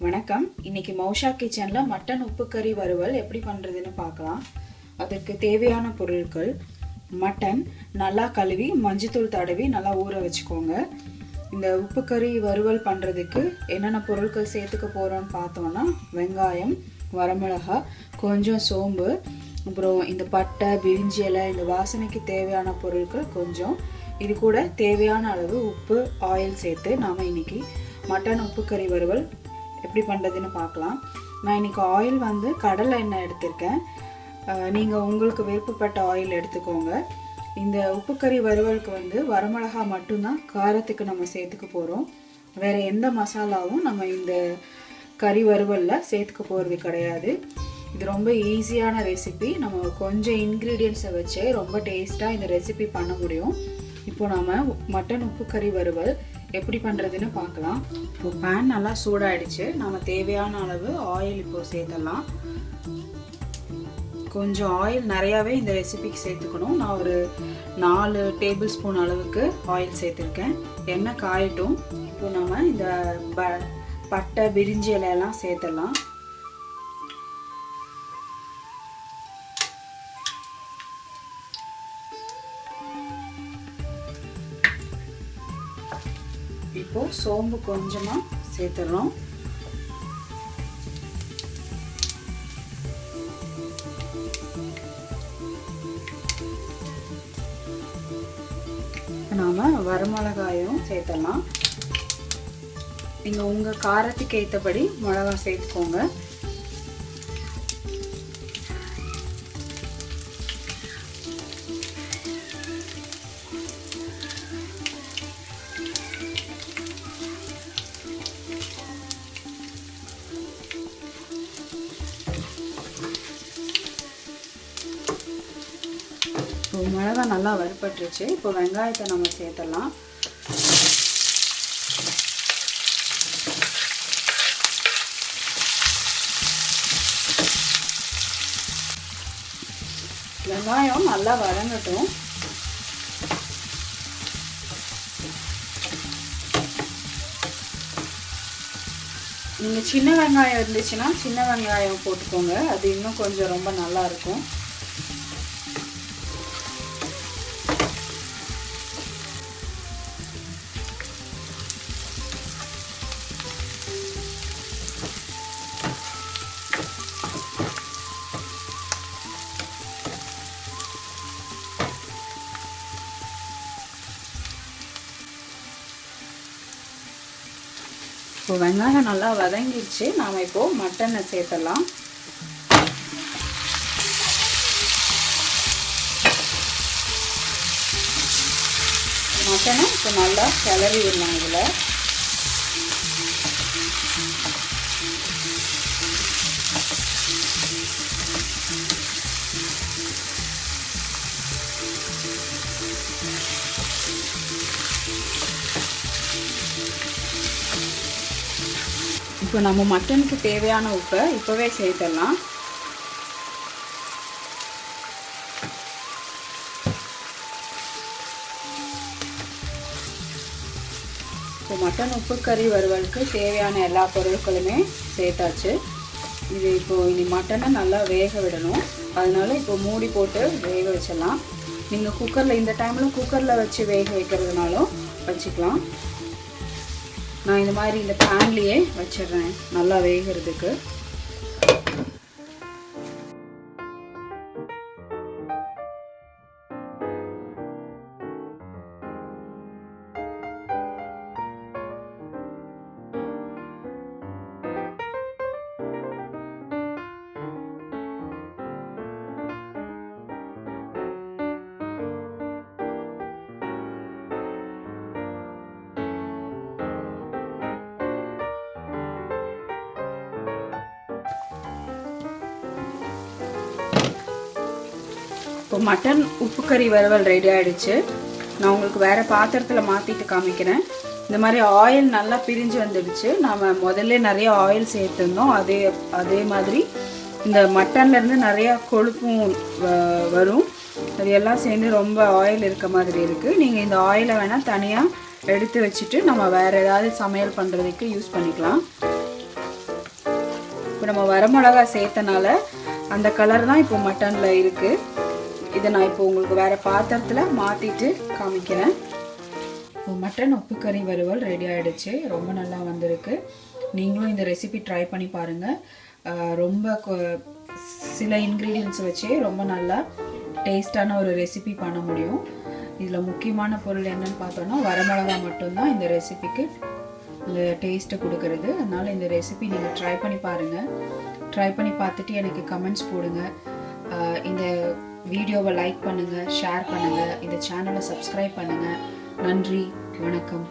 வணக்கம். இன்னைக்கு மௌஷா கிச்சன்ல மட்டன் உப்பு கறி வறுவல் எப்படி பண்றதுன்னு பார்க்கலாம். அதற்கு தேவையான பொருட்கள்: மட்டன் நல்லா கழுவி மஞ்சத்தூள் தடவி நல்லா ஊற வச்சுக்கோங்க. இந்த உப்பு கறி வறுவல் பண்றதுக்கு என்னென்ன பொருட்கள் சேர்த்துக்க போறோம்னு பார்த்தோம்னா, வெங்காயம், வரமிளகாய், கொஞ்சம் சோம்பு, அப்புறம் இந்த பட்டை, பிரிஞ்சி இலை, இந்த வாசனைக்கு தேவையான பொருட்கள் கொஞ்சம். இது கூட தேவையான அளவு உப்பு, ஆயில் சேர்த்து நாம் இன்னைக்கு மட்டன் உப்பு கறி வறுவல் எப்படி பண்ணுறதுன்னு பார்க்கலாம். நான் இன்றைக்கி ஆயில் கடலை எண்ணெய் எடுத்திருக்கேன். நீங்கள் உங்களுக்கு விருப்பப்பட்ட ஆயில் எடுத்துக்கோங்க. இந்த உப்பு கறி வறுவலுக்கு வரமிளகா மட்டும்தான் காரத்துக்கு நம்ம சேர்த்துக்க போகிறோம். வேறு எந்த மசாலாவும் நம்ம இந்த கறி வறுவலில் சேர்த்துக்க போகிறது கிடையாது. இது ரொம்ப ஈஸியான ரெசிபி. நம்ம கொஞ்சம் இன்க்ரீடியன்ஸை வச்சே ரொம்ப டேஸ்ட்டாக இந்த ரெசிபி பண்ண முடியும். இப்போ நம்ம மட்டன் உப்பு கறி வறுவல் எப்படி பண்ணுறதுன்னு பார்க்கலாம். இப்போ பேன் நல்லா சூடாயிடுச்சு. நம்ம தேவையான அளவு ஆயில் இப்போ சேர்த்துடலாம். கொஞ்சம் ஆயில் நிறையாவே இந்த ரெசிபிக்கு சேர்த்துக்கணும். நான் ஒரு 4 டேபிள் ஸ்பூன் அளவுக்கு ஆயில் சேர்த்துருக்கேன். எண்ணெய் காயட்டும். இப்போ நம்ம இந்த பட்டை, பிரிஞ்சி இலையெல்லாம் சேர்த்துடலாம். இப்போ சோம்பு கொஞ்சமா சேர்த்துறோம். நாம வரமிளகாயும் சேர்த்தலாம். நீங்க உங்க காரத்துக்கு ஏற்றபடி மிளகாய் சேர்த்துக்கோங்க. இப்போ மிளகாய் நல்லா வறுபட்டுருச்சு. இப்போ வெங்காயத்தை நம்ம சேர்த்துடலாம். வெங்காயம் நல்லா வதங்கட்டும். நீங்கள் சின்ன வெங்காயம் இருந்துச்சுன்னா சின்ன வெங்காயம் போட்டுக்கோங்க. அது இன்னும் கொஞ்சம் ரொம்ப நல்லா இருக்கும். இப்போ வெங்காயம் நல்லா வதங்கிடுச்சு. நாம் இப்போது மட்டனை சேர்த்துடலாம். மட்டனை இப்போ நல்லா கிளறி விடலாம். இதில் இப்போ நம்ம மட்டனுக்கு தேவையான உப்பை இப்போவே சேர்த்துடலாம். இப்போ மட்டன் உப்பு கறி வறுவலுக்கு தேவையான எல்லா பொருட்களுமே சேர்த்தாச்சு. இது இனி மட்டனை நல்லா வேக விடணும். அதனால இப்போ மூடி போட்டு வேக வச்சிடலாம். நீங்கள் குக்கரில் இந்த டைமில் குக்கரில் வச்சு வேக வைக்கிறதுனாலும் வச்சுக்கலாம். நான் இந்த மாதிரி இந்த பேன்லேயே வச்சிடுறேன் நல்லா வேகிறதுக்கு. இப்போ மட்டன் உப்பு கறி வறுவல் ரெடி ஆகிடுச்சு. நான் உங்களுக்கு வேறு பாத்திரத்தில் மாற்றிட்டு காமிக்கிறேன். இந்த மாதிரி ஆயில் நல்லா பிரிஞ்சு வந்துடுச்சு. நாம் முதல்ல நிறைய ஆயில் சேர்த்துருந்தோம். அதே மாதிரி இந்த மட்டன்லேருந்து நிறையா கொழுப்பும் வரும். அது எல்லாம் சேர்ந்து ரொம்ப ஆயில் இருக்க மாதிரி இருக்குது. நீங்கள் இந்த ஆயிலை வேணால் தனியாக எடுத்து வச்சுட்டு நம்ம வேறு ஏதாவது சமையல் பண்ணுறதுக்கு யூஸ் பண்ணிக்கலாம். இப்போ நம்ம வரமிளகா சேர்த்தனால அந்த கலர் தான் இப்போ மட்டனில் இருக்குது. இதை நான் இப்போ உங்களுக்கு வேறு பாத்திரத்தில் மாற்றிட்டு காமிக்கிறேன். இப்போ மட்டன் உப்பு கறி வறுவல் ரெடி ஆகிடுச்சு. ரொம்ப நல்லா வந்திருக்கு. நீங்களும் இந்த ரெசிபி ட்ரை பண்ணி பாருங்கள். ரொம்ப சில இன்க்ரீடியன்ட்ஸ் வச்சே ரொம்ப நல்லா டேஸ்டான ஒரு ரெசிபி பண்ண முடியும். இதில் முக்கியமான பொருள் என்னன்னு பார்த்தோன்னா வரமிளகா மட்டும்தான் இந்த ரெசிபிக்கு இந்த டேஸ்ட்டை கொடுக்கறது. அதனால் இந்த ரெசிபி நீங்கள் ட்ரை பண்ணி பாருங்கள். ட்ரை பண்ணி பார்த்துட்டு எனக்கு கமெண்ட்ஸ் போடுங்க. இந்த வீடியோவை லைக் பண்ணுங்கள், ஷேர் பண்ணுங்கள், இந்த சேனலை சப்ஸ்கிரைப் பண்ணுங்கள். நன்றி, வணக்கம்.